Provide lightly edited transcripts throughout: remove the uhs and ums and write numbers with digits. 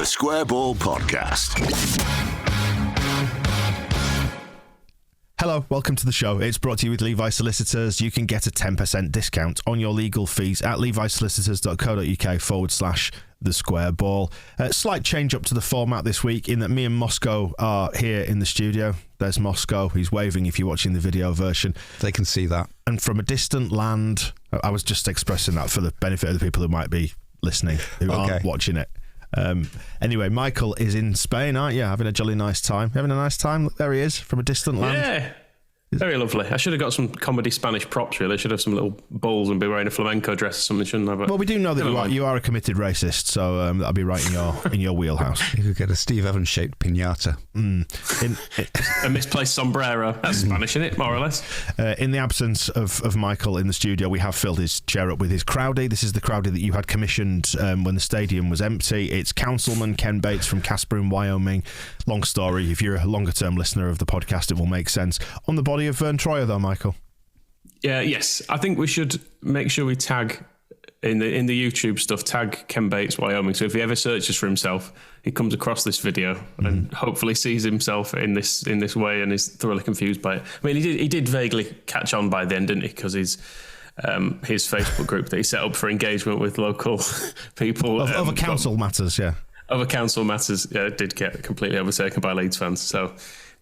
The Square Ball Podcast. Hello, welcome to the show. It's brought to you with Levi Solicitors. You can get a 10% discount on your legal fees at levisolicitors.co.uk/the Square Ball. Slight change up to the format this week in that me and Moscow are here in the studio. There's Moscow. He's waving if you're watching the video version. They can see that. And from a distant land, I was just expressing that for the benefit of the people who might be listening, who aren't watching it. Anyway, Michael is in Spain, aren't you? Having a jolly nice time. Having a nice time? There he is, from a distant land. Yeah, very lovely. I should have got some comedy Spanish props, really. I should have some little balls and be wearing a flamenco dress or something, shouldn't I? But well, we do know that you are a committed racist, so that'll be right in your wheelhouse. You could get a Steve Evans-shaped piñata. A misplaced sombrero. That's Spanish, isn't it, more or less? In the absence of Michael in the studio, we have filled his chair up with his crowdie. This is the crowdie that you had commissioned when the stadium was empty. It's Councilman Ken Bates from Casper in Wyoming. Long story. If you're a longer-term listener of the podcast, it will make sense. On the body of Vern Troyer, though, Michael. Yes. I think we should make sure we tag in the YouTube stuff, tag Ken Bates Wyoming. So if he ever searches for himself, he comes across this video and hopefully sees himself in this way and is thoroughly confused by it. I mean, he did vaguely catch on by then, didn't he? Because his Facebook group that he set up for engagement with local people Over council matters, yeah. Over council matters, did get completely overtaken by Leeds fans. So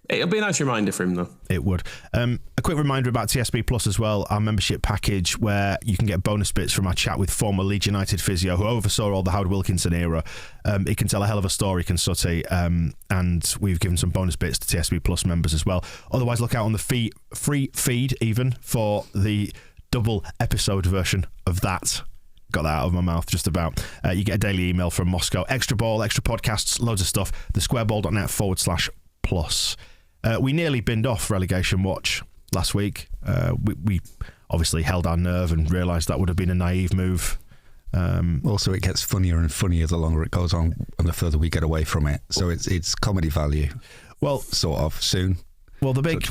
it'll be a nice reminder for him, though. It would. A quick reminder about TSB Plus as well, our membership package where you can get bonus bits from our chat with former Leeds United physio who oversaw all the Howard Wilkinson era. He can tell a hell of a story, can Sutty, and we've given some bonus bits to TSB Plus members as well. Otherwise, look out on the free feed even for the double episode version of that. Got that out of my mouth just about. You get a daily email from Moscow. Extra ball, extra podcasts, loads of stuff. thesquareball.net/plus. We nearly binned off Relegation Watch last week. We obviously held our nerve and realised that would have been a naive move. Also, it gets funnier and funnier the longer it goes on and the further we get away from it. So it's comedy value. Well, sort of soon. Well, the big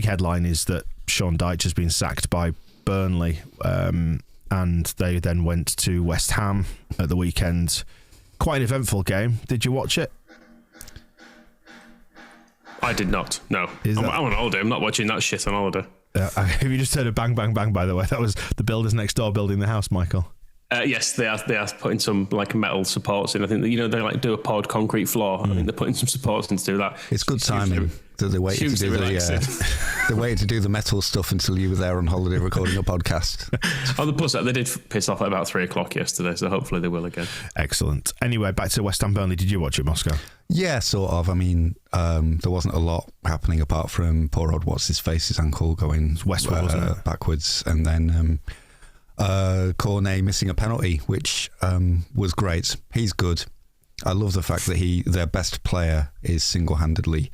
headline is that Sean Dyche has been sacked by Burnley, and they then went to West Ham at the weekend. Quite an eventful game. Did you watch it? I did not, no. I'm on holiday. I'm not watching that shit on holiday. Have you just heard a bang, bang, bang, by the way? That was the builders next door building the house, Michael. Yes, they are putting some like metal supports in. I think that, they like do a poured concrete floor. I think they're putting some supports in to do that. It's good timing. They waited to do the metal stuff until you were there on holiday recording a podcast. Plus they did piss off at about 3:00 yesterday, so hopefully they will again. Excellent. Anyway, back to West Ham Burnley. Did you watch it, Moscow? Yeah, sort of. I mean, there wasn't a lot happening apart from poor old his ankle going westward, wasn't it? Backwards, and then Cornet missing a penalty, which was great. He's good. I love the fact that their best player is single-handedly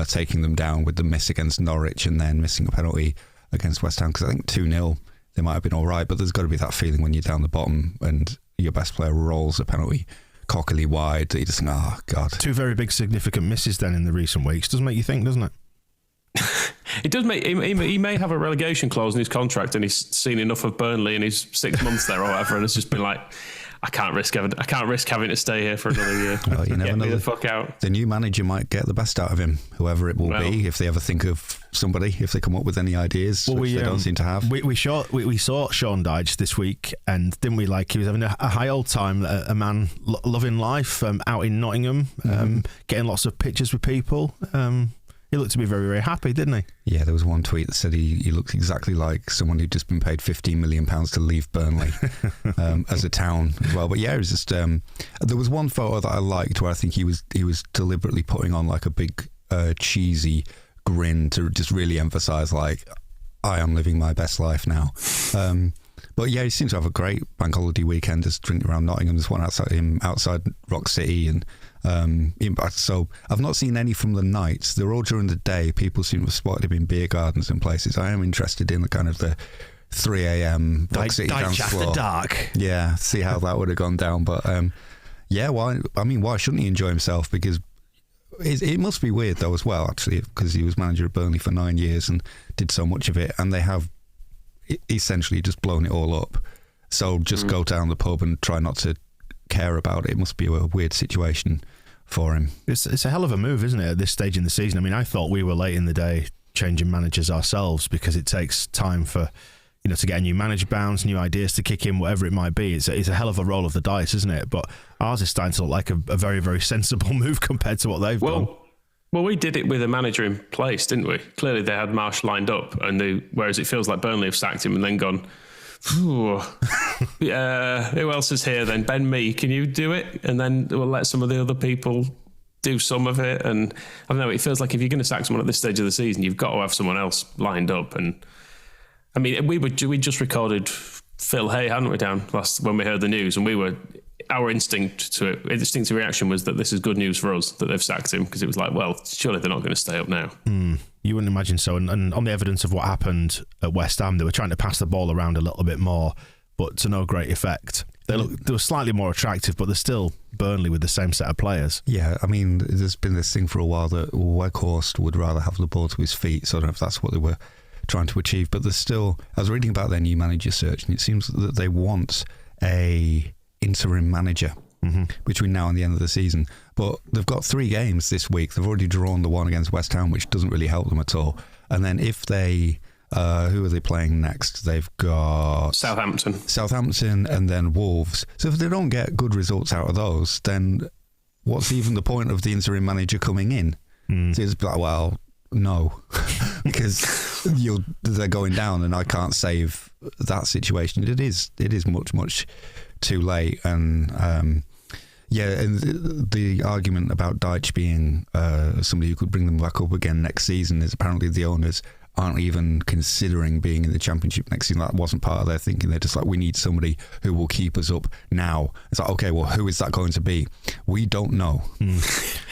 taking them down with the miss against Norwich and then missing a penalty against West Ham, because I think 2-0 they might have been all right, but there's got to be that feeling when you're down the bottom and your best player rolls a penalty cockily wide that you just think, oh God. Two very big significant misses then in the recent weeks. Does make you think, doesn't it? It does make he may have a relegation clause in his contract, and he's seen enough of Burnley in his 6 months there or whatever, and it's just been like, I can't risk having to stay here for another year. Well, you never know. Get me the fuck out. The new manager might get the best out of him, whoever it will be, if they ever think of somebody, if they come up with any ideas, which they don't seem to have. We saw Sean Dyche this week, and didn't we? Like, he was having a high old time, a man loving life, out in Nottingham, getting lots of pictures with people. He looked to be very, very happy, didn't he? Yeah, there was one tweet that said he looked exactly like someone who'd just been paid £15 million to leave Burnley as a town as well. But yeah, it was just there was one photo that I liked where I think he was deliberately putting on like a big cheesy grin to just really emphasise like, I am living my best life now. But yeah, he seems to have a great bank holiday weekend, just drinking around Nottingham. There's one outside Rock City, and so I've not seen any from the nights. They're all during the day. People seem to have spotted him in beer gardens and places. I am interested in the kind of the 3 a.m. Rock City dance floor. After dark. Yeah, see how that would have gone down. But yeah, why shouldn't he enjoy himself? Because it must be weird though as well, actually, because he was manager of Burnley for 9 years and did so much of it, and they have essentially just blown it all up. So just go down the pub and try not to care about it. It must be a weird situation for him. It's a hell of a move, isn't it, at this stage in the season? I mean, I thought we were late in the day changing managers ourselves because it takes time for, to get a new manager bounce, new ideas to kick in, whatever it might be. It's a hell of a roll of the dice, isn't it? But ours is starting to look like a very, very sensible move compared to what they've done. Well, we did it with a manager in place, didn't we? Clearly, they had Marsh lined up, whereas it feels like Burnley have sacked him and then gone, who else is here then? Ben Mee, can you do it? And then we'll let some of the other people do some of it. And I don't know, it feels like if you're going to sack someone at this stage of the season, you've got to have someone else lined up. And I mean, we just recorded Phil Hay, hadn't we, down when we heard the news, and our instinctive reaction was that this is good news for us that they've sacked him, because it was like, well, surely they're not going to stay up now. You wouldn't imagine so. And on the evidence of what happened at West Ham, they were trying to pass the ball around a little bit more, but to no great effect. They were slightly more attractive, but they're still Burnley with the same set of players. Yeah, I mean, there's been this thing for a while that Weghorst would rather have the ball to his feet, so I don't know if that's what they were trying to achieve, but there's still, I was reading about their new manager search, and it seems that they want a interim manager between now and the end of the season. But they've got 3 games this week. They've already drawn the one against West Ham, which doesn't really help them at all. And then if they, who are they playing next? They've got Southampton and then Wolves. So if they don't get good results out of those, then what's even the point of the interim manager coming in? So it's like, well, no, because they're going down, and I can't save that situation. It is much too late. And and the argument about Dyche being somebody who could bring them back up again next season is apparently the owners aren't even considering being in the Championship next season. That wasn't part of their thinking. They're just like, we need somebody who will keep us up now. It's like, okay, well, who is that going to be? We don't know.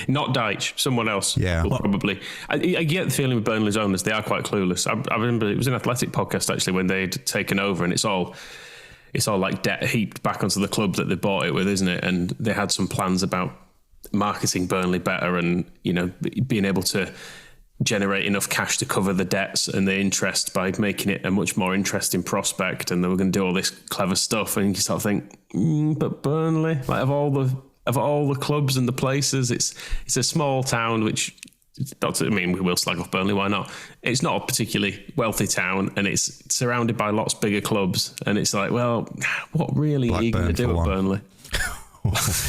Not Dyche, someone else. Yeah. Will probably. I get the feeling with Burnley's owners, they are quite clueless. I remember it was an Athletic podcast actually when they'd taken over, and it's all like debt heaped back onto the club that they bought it with, isn't it? And they had some plans about marketing Burnley better, and being able to generate enough cash to cover the debts and the interest by making it a much more interesting prospect, and they were going to do all this clever stuff. And you start to think, but Burnley, like of all the clubs and the places, it's a small town, which, we will slag off Burnley, why not? It's not a particularly wealthy town, and it's surrounded by lots bigger clubs, and it's like, well, what really are you going to do at Burnley?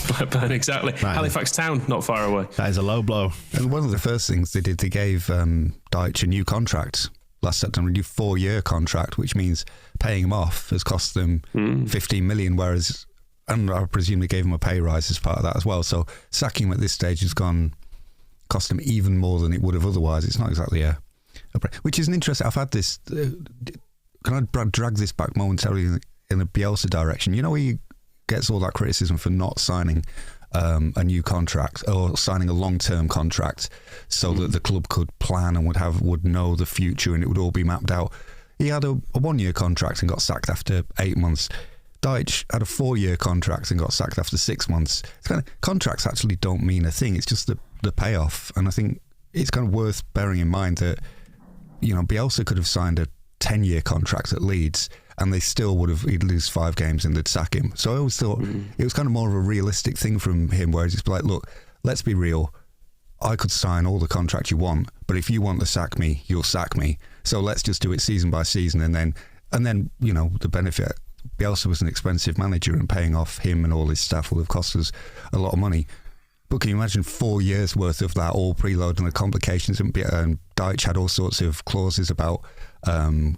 Blackburn, exactly. Halifax Town, not far away. That is a low blow. And one of the first things they did, they gave Dyche a new contract last September, a new 4-year contract, which means paying him off has cost them 15 million, whereas, and I presume they gave him a pay rise as part of that as well. So sacking him at this stage has cost him even more than it would have otherwise. It's not exactly which is an interesting. I've had this. Can I drag this back momentarily in a Bielsa direction? He gets all that criticism for not signing a new contract or signing a long-term contract so that the club could plan and would know the future and it would all be mapped out. He had a 1-year contract and got sacked after 8 months. Dyche had a 4-year contract and got sacked after 6 months. It's contracts actually don't mean a thing. It's just the payoff. And I think it's kind of worth bearing in mind that, Bielsa could have signed a 10-year contract at Leeds and they still he'd lose 5 games and they'd sack him. So I always thought it was kind of more of a realistic thing from him, whereas it's like, look, let's be real. I could sign all the contract you want, but if you want to sack me, you'll sack me. So let's just do it season by season, and then the benefit. Bielsa was an expensive manager, and paying off him and all his staff will have cost us a lot of money. But can you imagine 4 years worth of that, all preloaded and the complications? And Dyche had all sorts of clauses about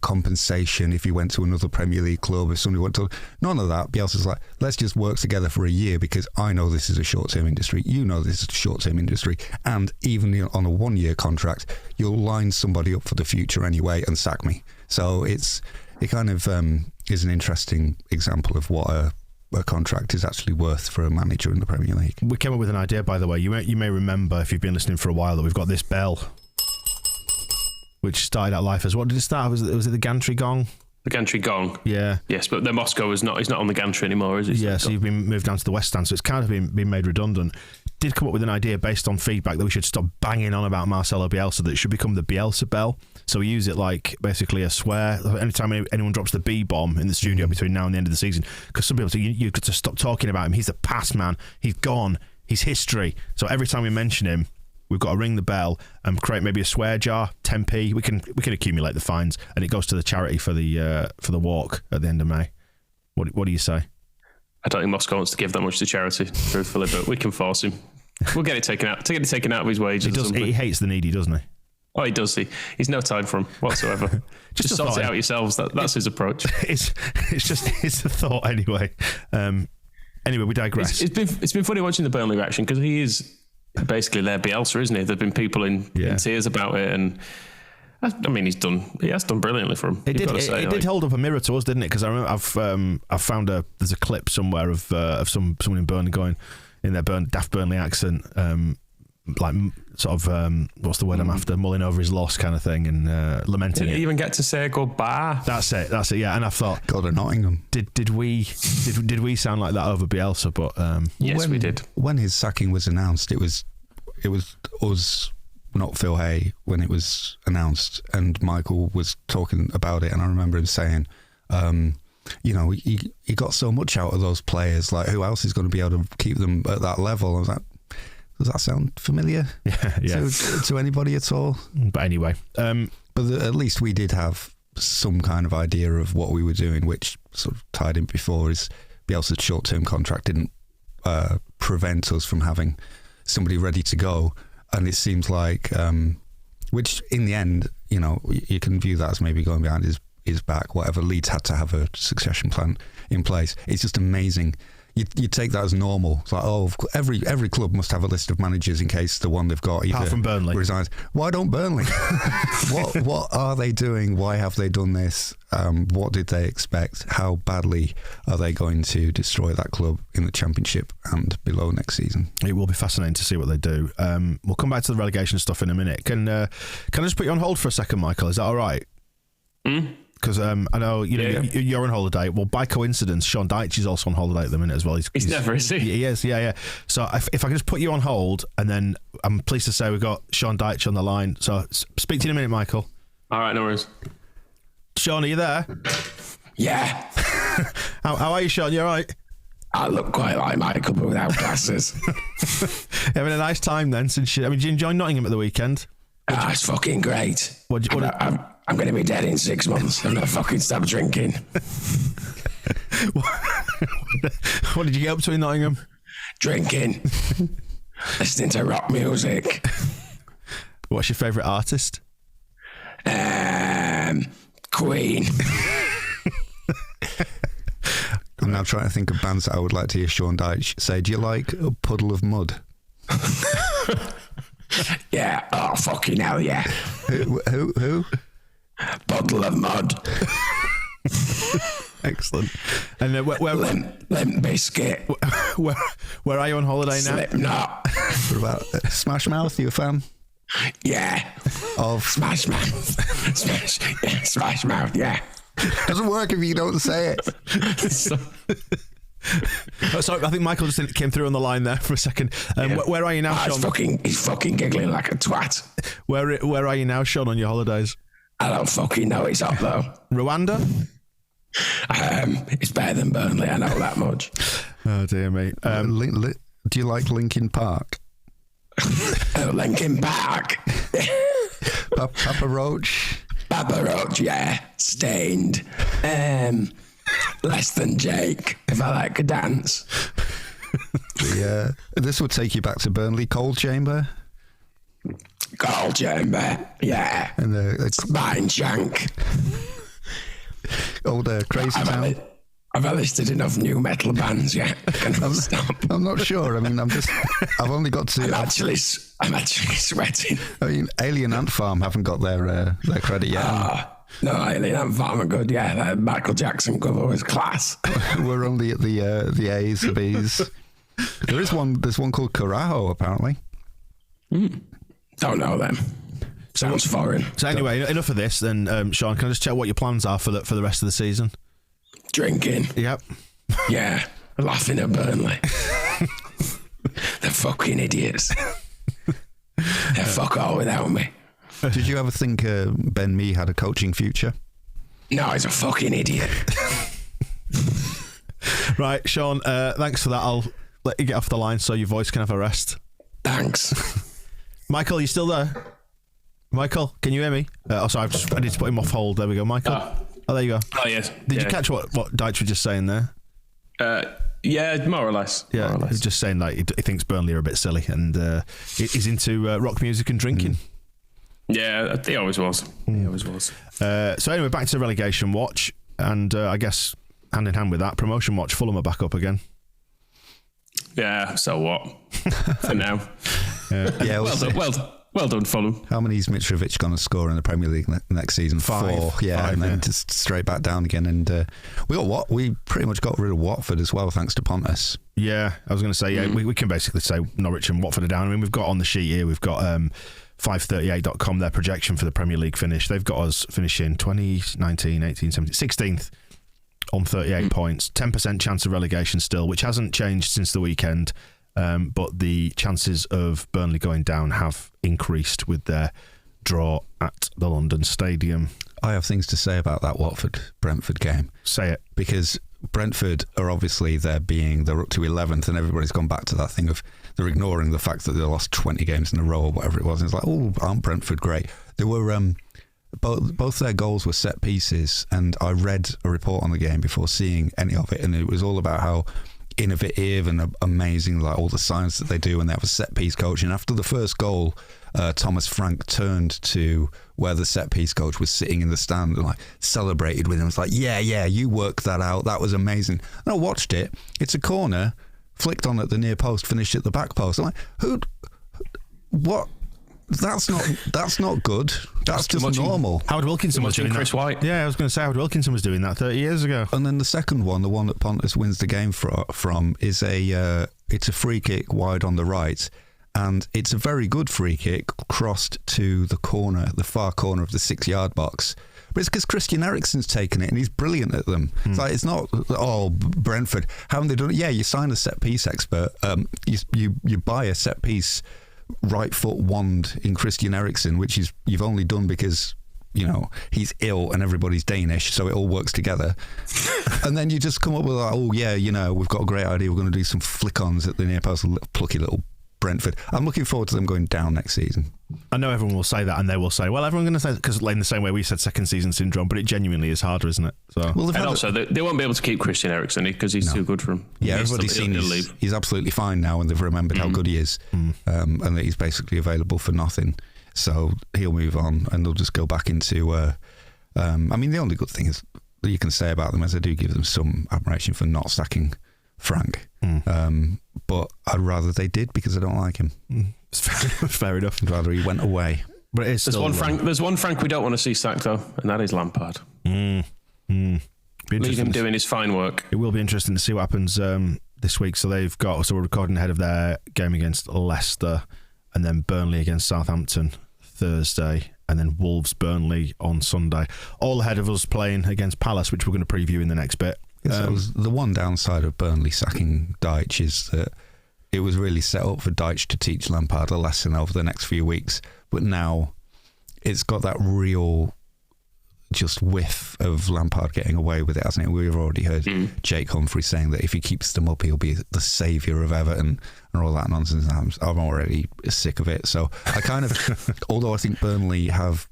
compensation if he went to another Premier League club, if somebody went to... None of that. Bielsa's like, let's just work together for a year because I know this is a short-term industry. You know this is a short-term industry. And even on a 1-year contract, you'll line somebody up for the future anyway and sack me. So it kind of is an interesting example of what a contract is actually worth for a manager in the Premier League. We came up with an idea, by the way. You may remember, if you've been listening for a while, that we've got this bell, which started out life as, what did it start? Was it the gantry gong? The gantry gong. Yeah. Yes, but the Moscow is not. He's not on the gantry anymore, is he? Yeah, so you've been moved down to the West Stand, so it's kind of been made redundant. did come up with an idea based on feedback that we should stop banging on about Marcelo Bielsa, that it should become the Bielsa bell. So we use it like basically a swear anytime anyone drops the B-bomb in the studio between now and the end of the season, because some people say you've got to stop talking about him. He's the past, man. He's gone. He's history. So every time we mention him, we've got to ring the bell and create maybe a swear jar, 10p. We can accumulate the fines, and it goes to the charity for the walk at the end of May. What do you say? I don't think Moscow wants to give that much to charity, truthfully, but we can force him. We'll get it taken out. Get it taken out of his wages. He hates the needy, doesn't he? Oh, he does. He's no time for him whatsoever. just sort it out yourselves. That's his approach. It's a thought anyway. Anyway, we digress. It's been funny watching the Burnley reaction, because he is basically their Bielsa, isn't he? There've been people in tears about it, and I mean, he has done brilliantly for him. It did hold up a mirror to us, didn't it? Because I remember I've found there's a clip somewhere of someone in Burnley going in their daft Burnley accent, like sort of what's the word I'm after, mulling over his loss kind of thing, and lamenting. Didn't even get to say goodbye. That's it. Yeah. And I thought, God of Nottingham. Did we sound like that over Bielsa? But yes, we did. When his sacking was announced, it was us, not Phil Hay, when it was announced, and Michael was talking about it, and I remember him saying, he got so much out of those players, like who else is going to be able to keep them at that level? I was like, does that sound familiar to anybody at all? But anyway, but at least we did have some kind of idea of what we were doing, which sort of tied in before is Bielsa's short-term contract didn't prevent us from having somebody ready to go. And it seems like, which in the end, you can view that as maybe going behind his back, whatever. Leeds had to have a succession plan in place. It's just amazing. You take that as normal. It's like, every club must have a list of managers in case the one they've got apart from Burnley resigns. Why don't Burnley? What are they doing? Why have they done this? What did they expect? How badly are they going to destroy that club in the Championship and below next season? It will be fascinating to see what they do. We'll come back to the relegation stuff in a minute. Can I just put you on hold for a second, Michael? Is that all right? Because I know you're on holiday. Well, by coincidence, Sean Dyche is also on holiday at the minute as well. He's never, is he? He is, yeah. So if I can just put you on hold, and then I'm pleased to say we've got Sean Dyche on the line. So speak to you in a minute, Michael. All right, no worries. Sean, are you there? Yeah. How are you, Sean? You all right? I look quite like Michael, but without glasses. Having a nice time then? Did you enjoy Nottingham at the weekend? It's fucking great. I'm going to be dead in 6 months. I'm going to fucking stop drinking. What did you get up to in Nottingham? Drinking. Listening to rock music. What's your favourite artist? Queen. I'm now trying to think of bands that I would like to hear Sean Dyche say. Do you like A Puddle of Mud? Yeah. Oh, fucking hell, yeah. Who? Puddle of Mud. Excellent. And Limp Biscuit. Where are you on holiday now? Slipknot. What about Smash Mouth? You a fan? Yeah. Of Smash Mouth. Smash Mouth, yeah. Doesn't work if you don't say it. Sorry, I think Michael just came through on the line there for a second. Where are you now, Sean? He's fucking giggling like a twat. Where are you now, Sean, on your holidays? I don't fucking know. It's up though. Rwanda? It's better than Burnley. I know that much. Oh dear me. Do you like Linkin Park? Linkin Park. Papa Roach. Papa Roach, yeah. Stained. Less Than Jake, if I like a dance. This would take you back to Burnley. Cold Chamber. Cold Chamber, yeah. And the Spine Shank. Old Crazy Town. I've listed enough new metal bands yet. I'm not sure. I mean, I've only got to. I'm actually sweating. I mean, Alien Ant Farm haven't got their credit yet. No, Alien Ant Farm are good. Yeah, that Michael Jackson cover was class. We're only at the A's, the B's. There's one called Carajo, apparently. Don't know them. Sounds foreign. So anyway, enough of this. Then, Sean, can I just check what your plans are for the rest of the season? Drinking. Yep. Yeah, laughing at Burnley. The fuck. fucking idiots. They're fuck all without me. Did you ever think Ben Mee had a coaching future? No, he's a fucking idiot. Right, Sean, thanks for that. I'll let you get off the line so your voice can have a rest. Thanks. Michael, you still there? Michael, can you hear me? Sorry, I need to put him off hold. There we go. Michael. Oh, there you go. Oh, yes. Did you catch what Dyche was just saying there? Yeah, more or less. Yeah, more or less. He's just saying like he thinks Burnley are a bit silly and he's into rock music and drinking. Yeah, he always was. He always was. So anyway, back to the relegation watch, and I guess hand in hand with that, promotion watch. Fulham are back up again. Yeah, so what? For now. Yeah, Well done, Fulham. how many is Mitrovic going to score in the Premier League next season? 5. 4, yeah, and then just straight back down again. And we pretty much got rid of Watford as well, thanks to Pontus. Yeah, I was going to say, yeah, we can basically say Norwich and Watford are down. I mean, we've got on the sheet here, we've got 538.com, their projection for the Premier League finish. They've got us finishing 2019, 18, 17, 16th on 38 points. 10% chance of relegation still, which hasn't changed since the weekend. But the chances of Burnley going down have increased with their draw at the London Stadium. I have things to say about that Watford-Brentford game. Say it. Because Brentford are obviously they're up to 11th, and everybody's gone back to that thing of they're ignoring the fact that they lost 20 games in a row or whatever it was. And it's like, oh, aren't Brentford great? They were both their goals were set pieces, and I read a report on the game before seeing any of it, and it was all about how innovative and amazing, like all the science that they do, and they have a set piece coach. And after the first goal, Thomas Frank turned to where the set piece coach was sitting in the stand and like celebrated with him. It's like, yeah, you worked that out. That was amazing. And I watched it. It's a corner, flicked on at the near post, finished at the back post. I'm like, what? That's not good. That's just normal. Howard Wilkinson was doing Chris that. White. Yeah, I was going to say Howard Wilkinson was doing that 30 years ago. And then the second one, the one that Pontus wins the game from, is it's a free kick wide on the right, and it's a very good free kick crossed to the far corner of the 6-yard box. But it's because Christian Eriksen's taken it and he's brilliant at them. It's like, it's not, Brentford, haven't they done it? Yeah, you sign a set piece expert. You buy a set piece right foot wand in Christian Eriksen, which you've only done because he's ill and everybody's Danish, so it all works together. And then you just come up with like, we've got a great idea, we're going to do some flick-ons at the near post, plucky little Brentford. I'm looking forward to them going down next season. I know everyone will say that, and they will say, well, everyone's going to say, because in the same way we said second season syndrome, but it genuinely is harder, isn't it? So, and also, they won't be able to keep Christian Eriksen because he's too good for him. Yeah, everybody's seen he's absolutely fine now, and they've remembered how good he is, and that he's basically available for nothing. So he'll move on, and they'll just go back into. I mean, the only good thing is that you can say about them is I do give them some admiration for not sacking Frank. But I'd rather they did, because I don't like him. Fair enough. I'd rather he went away. But it is There's one Frank we don't want to see sacked though, and that is Lampard. Leave him doing his fine work. It will be interesting to see what happens this week. So we're recording ahead of their game against Leicester, and then Burnley against Southampton Thursday, and then Wolves Burnley on Sunday. All ahead of us playing against Palace, which we're going to preview in the next bit. The one downside of Burnley sacking Dyche is that it was really set up for Dyche to teach Lampard a lesson over the next few weeks. But now it's got that real just whiff of Lampard getting away with it, hasn't it? We've already heard Jake Humphrey saying that if he keeps them up, he'll be the saviour of Everton and all that nonsense. I'm already sick of it. So I kind of, although I think Burnley have,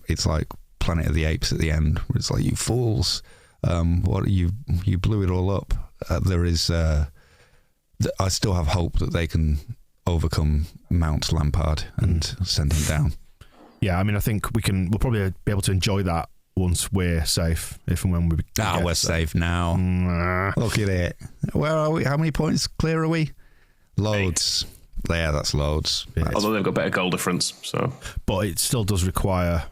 it's like Planet of the Apes at the end, where it's like, you fools. What you blew it all up. There is, I still have hope that they can overcome Mount Lampard and send him down. Yeah, I mean, I think we'll probably be able to enjoy that once we're safe, if and when we. We're safe now. Look at it. Where are we? How many points clear are we? Loads. 8. Yeah, that's loads. Although they've got better goal difference, so. But it still does require.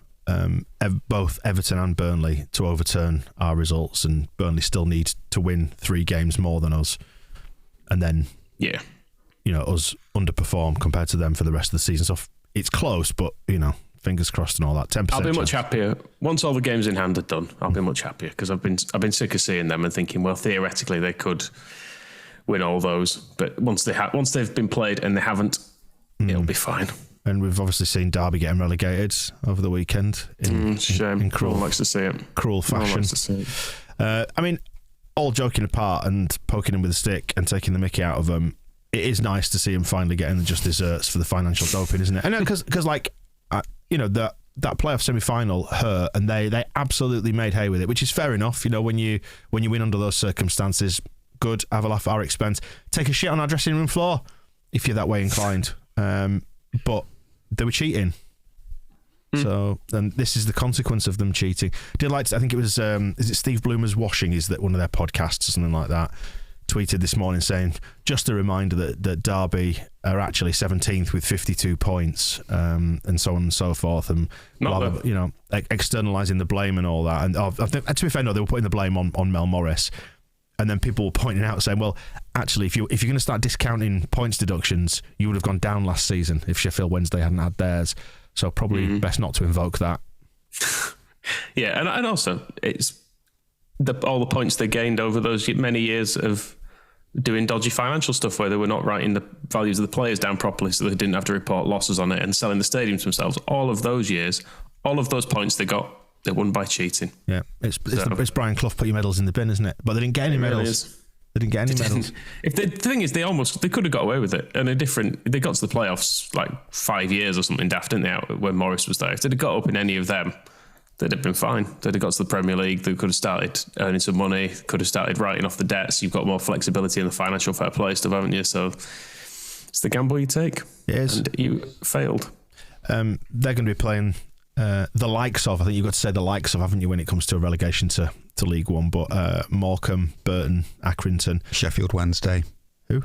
Both Everton and Burnley to overturn our results, and Burnley still need to win 3 games more than us, and then us underperform compared to them for the rest of the season. So it's close, but fingers crossed and all that. 10%. I'll be much happier once all the games in hand are done. I'll be much happier because I've been sick of seeing them and thinking, well, theoretically they could win all those. But once they've been played and they haven't, it'll be fine. And we've obviously seen Derby getting relegated over the weekend. Shame. In cruel, no one likes to see it. Cruel fashion. No one likes to see it. I mean, all joking apart and poking him with a stick and taking the mickey out of them, it is nice to see him finally getting the just desserts for the financial doping, isn't it? And because that playoff semi-final hurt, and they absolutely made hay with it, which is fair enough. When you win under those circumstances, good, have a laugh at our expense. Take a shit on our dressing room floor if you're that way inclined. But they were cheating. So, and this is the consequence of them cheating. I think it was, is it Steve Bloomer's Washing? Is that one of their podcasts or something like that? Tweeted this morning saying, just a reminder that Derby are actually 17th with 52 points, and so on and so forth, and externalising the blame and all that. And to be fair, no, they were putting the blame on Mel Morris. And then people were pointing out, saying, well, actually, if you're going to start discounting points deductions, you would have gone down last season if Sheffield Wednesday hadn't had theirs. So probably best not to invoke that. Yeah, and also it's all the points they gained over those many years of doing dodgy financial stuff where they were not writing the values of the players down properly, so they didn't have to report losses on it, and selling the stadiums themselves. All of those years, all of those points they got, they won by cheating. Yeah, it's Brian Clough, put your medals in the bin, isn't it? But they didn't get any medals. They didn't get any medals. The thing is, they could have got away with it. And they got to the playoffs like 5 years or something daft, didn't they, when Morris was there? If they'd have got up in any of them, they'd have been fine. They'd have got to the Premier League. They could have started earning some money, could have started writing off the debts. You've got more flexibility in the financial fair play stuff, haven't you? So it's the gamble you take. It is. And you failed. They're going to be playing the likes of, I think you've got to say the likes of, haven't you, when it comes to a relegation to League One? But Morecambe, Burton, Accrington. Sheffield Wednesday. Who?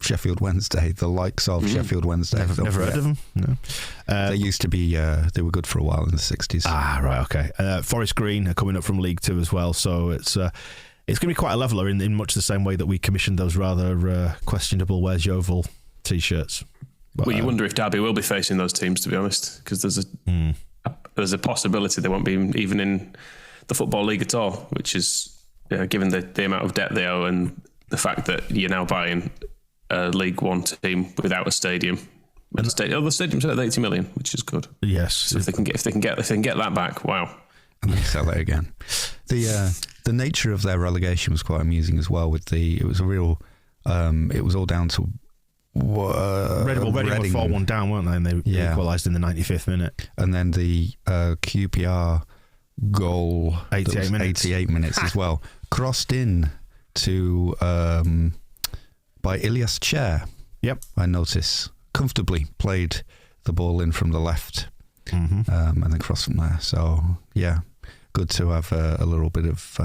Sheffield Wednesday, the likes of Sheffield Wednesday. Never heard of them. No. They used to be, they were good for a while in the 60s. Ah, right, okay. Forest Green are coming up from League Two as well, so it's going to be quite a leveller in much the same way that we commissioned those rather questionable Where's Yeovil t-shirts. But, well, you wonder if Derby will be facing those teams, to be honest, because there's a possibility they won't be even in the Football League at all, which is, given the amount of debt they owe and the fact that you're now buying a League One team without a stadium. And the stadium's at 80 million, which is good. Yes. So if they can get that back, wow. And they sell it again. The nature of their relegation was quite amusing as well. It was all down to Reading were 4-1 down, weren't they? And they equalised in the 95th minute. And then the QPR goal, 88 minutes as well, crossed in to by Ilias Chair. Yep, I notice comfortably played the ball in from the left, and then crossed from there. So yeah, good to have a little bit of.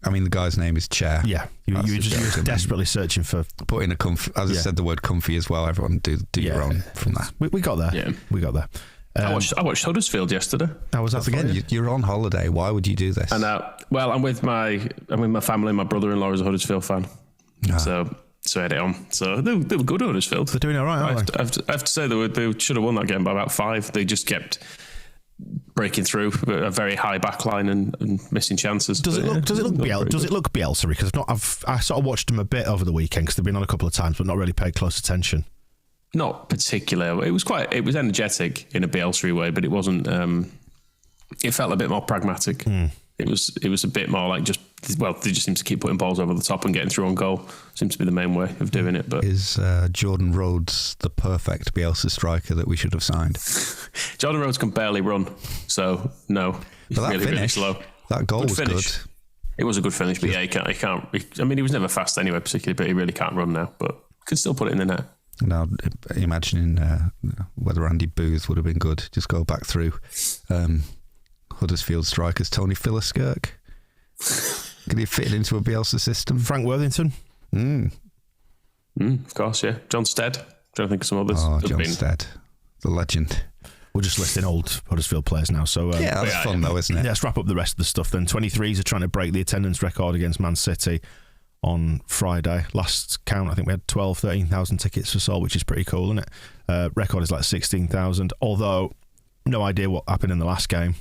I mean, the guy's name is Chair. Yeah, you were just desperately searching for putting a comfy. As I said, the word comfy as well. Everyone do your own from that. We got there. Yeah, we got there. I watched Huddersfield yesterday. How was that? Again, you're on holiday. Why would you do this? And I'm with my family. My brother-in-law is a Huddersfield fan, so I had it on. So they were good, Huddersfield. They're doing all right, aren't they? I have to say they should have won that game by about 5. They just kept breaking through a very high back line and missing chances. Does it look Bielsa? Because I sort of watched them a bit over the weekend because they've been on a couple of times, but not really paid close attention. Not particularly. It was energetic in a Bielsa way, but it wasn't. It felt a bit more pragmatic. It was a bit more like they just seem to keep putting balls over the top and getting through on goal. Seems to be the main way of doing it. But is Jordan Rhodes the perfect Bielsa striker that we should have signed? Jordan Rhodes can barely run, so no. He's really slow. That goal was good. It was a good finish, but he can't. I mean, he was never fast anyway, particularly, but he really can't run now. But could still put it in the net. Now, imagining whether Andy Booth would have been good. Just go back through Huddersfield strikers. Tony Philliskirk. Could he fit into a Bielsa system? Frank Worthington. Of course, yeah. John Stead. Trying to think of some others. Oh, John Stead, the legend. We're just listing old Huddersfield players now. So that's fun though, isn't it? Yeah, let's wrap up the rest of the stuff then. 23s are trying to break the attendance record against Man City on Friday. Last count, I think we had 13,000 tickets for sold, which is pretty cool, isn't it? Record is like 16,000, although no idea what happened in the last game.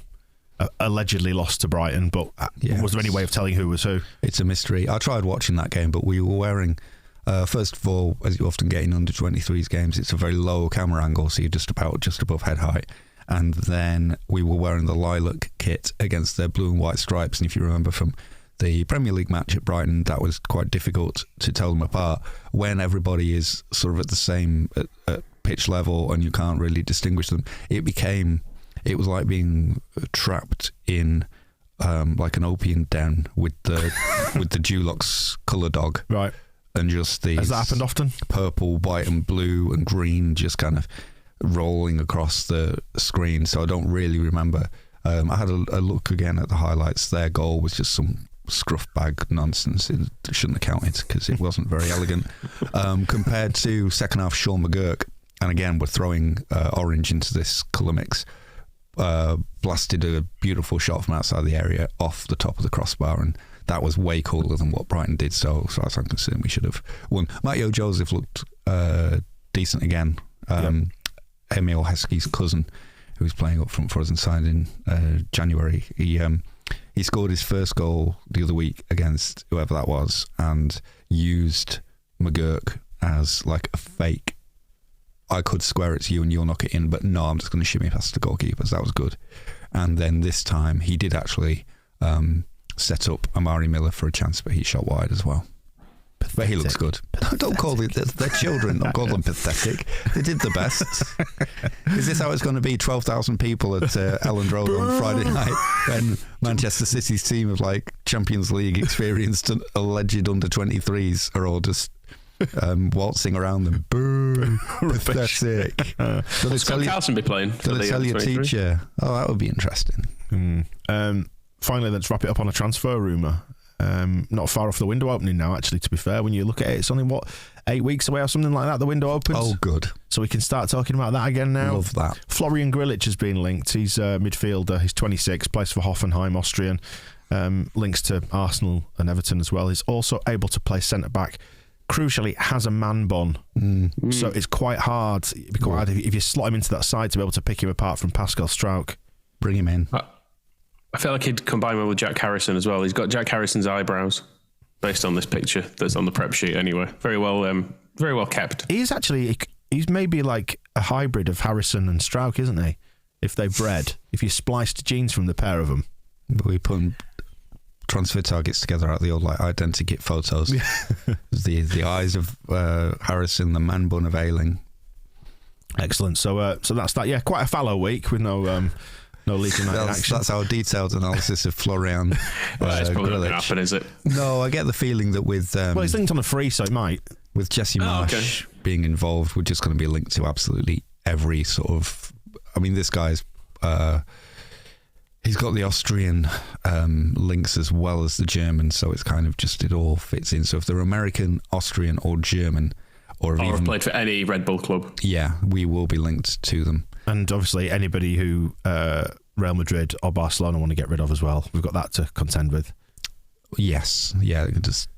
allegedly lost to Brighton, but was there any way of telling who was who? It's a mystery. I tried watching that game, but we were wearing, first of all, as you often get in under 23s games, it's a very low camera angle, so you're just above head height. And then we were wearing the lilac kit against their blue and white stripes. And if you remember from the Premier League match at Brighton, that was quite difficult to tell them apart when everybody is sort of at the same at pitch level and you can't really distinguish them. It was like being trapped in like an opium den with the with the Dulux colour dog, right? And just these. Has that happened often? Purple, white, and blue and green, just kind of rolling across the screen. So I don't really remember. I had a look again at the highlights. Their goal was just some scruff bag nonsense. It shouldn't have counted because it wasn't very elegant. Compared to second half Sean McGurk, and again we're throwing orange into this colour mix. Blasted a beautiful shot from outside the area off the top of the crossbar, and that was way cooler than what Brighton did. So as I'm concerned, we should have won. Matteo Joseph looked decent again. Emil Heskey's cousin, who was playing up front for us and signed in January, he scored his first goal the other week against whoever that was and used McGurk as like a fake. I could square it to you and you'll knock it in, but no, I'm just going to shimmy past the goalkeepers. That was good. And then this time he did actually set up Amari Miller for a chance, but he shot wide as well. Pathetic. But he looks good. Don't call them, they're children, don't call them pathetic. They did the best. Is this how it's going to be? 12,000 people at Elland Road on Friday night when Manchester City's team of like Champions League experienced alleged under 23s are all just waltzing around them. Boo! Pathetic. Will Scott Carlson be playing? Did I tell your teacher? Oh, that would be interesting. Finally, let's wrap it up on a transfer rumour. Not far off the window opening now, actually, to be fair. When you look at it, it's only, 8 weeks away or something like that, the window opens. Oh, good. So we can start talking about that again now. Love that. Florian Grillitsch has been linked. He's a midfielder. He's 26, plays for Hoffenheim, Austrian. Links to Arsenal and Everton as well. He's also able to play centre-back. Crucially, has a man bun. So it's quite hard. It'd be quite hard if you slot him into that side to be able to pick him apart from Pascal Struijk. Bring him in. I feel like he'd combine well with Jack Harrison as well. He's got Jack Harrison's eyebrows, based on this picture that's on the prep sheet anyway. Very well kept. He's maybe like a hybrid of Harrison and Struijk, isn't he? If they bred, if you spliced genes from the pair of them. We put transfer targets together out of the old like identikit photos. the eyes of Harrison, the man bun of Ayling. Excellent. So that's that. Yeah, quite a fallow week with no Leeds United action. That's our detailed analysis of Florian. It's probably not going to happen, is it? No, I get the feeling that with well, he's linked on a free, so it might. With Jesse Marsh being involved, we're just going to be linked to absolutely every sort of. I mean, this guy's. He's got the Austrian links as well as the German, so it's kind of just it all fits in. So if they're American, Austrian, or German, or even played for any Red Bull club, yeah, we will be linked to them. And obviously anybody who Real Madrid or Barcelona want to get rid of as well. We've got that to contend with. Yes, yeah, just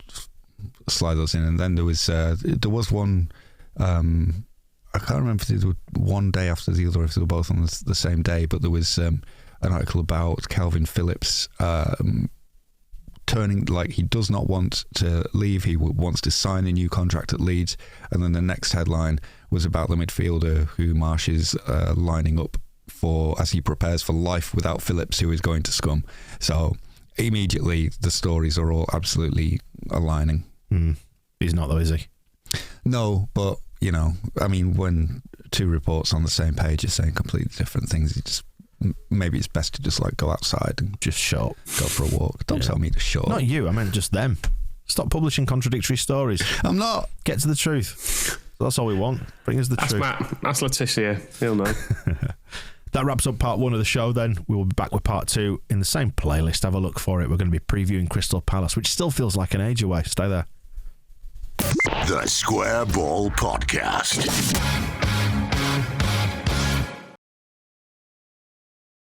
slide those in. And then there was one. I can't remember if they were one day after the other, if they were both on the same day. But there was an article about Calvin Phillips turning like he does not want to leave. He wants to sign a new contract at Leeds. And then the next headline was about the midfielder who Marsh is lining up for as he prepares for life without Phillips, who is going to Scum. So immediately the stories are all absolutely aligning. He's not though, is he? No, but you know, I mean, when two reports on the same page are saying completely different things, maybe it's best to just like go outside and just shut up, go for a walk. Don't tell me to shut up. Not you, I meant just them. Stop publishing contradictory stories. I'm not. Get to the truth. That's all we want. Bring us the truth. Matt. Ask Letitia. He'll know. That wraps up part 1 of the show then. We will be back with part 2 in the same playlist. Have a look for it. We're going to be previewing Crystal Palace, which still feels like an age away. Stay there. The Square Ball Podcast.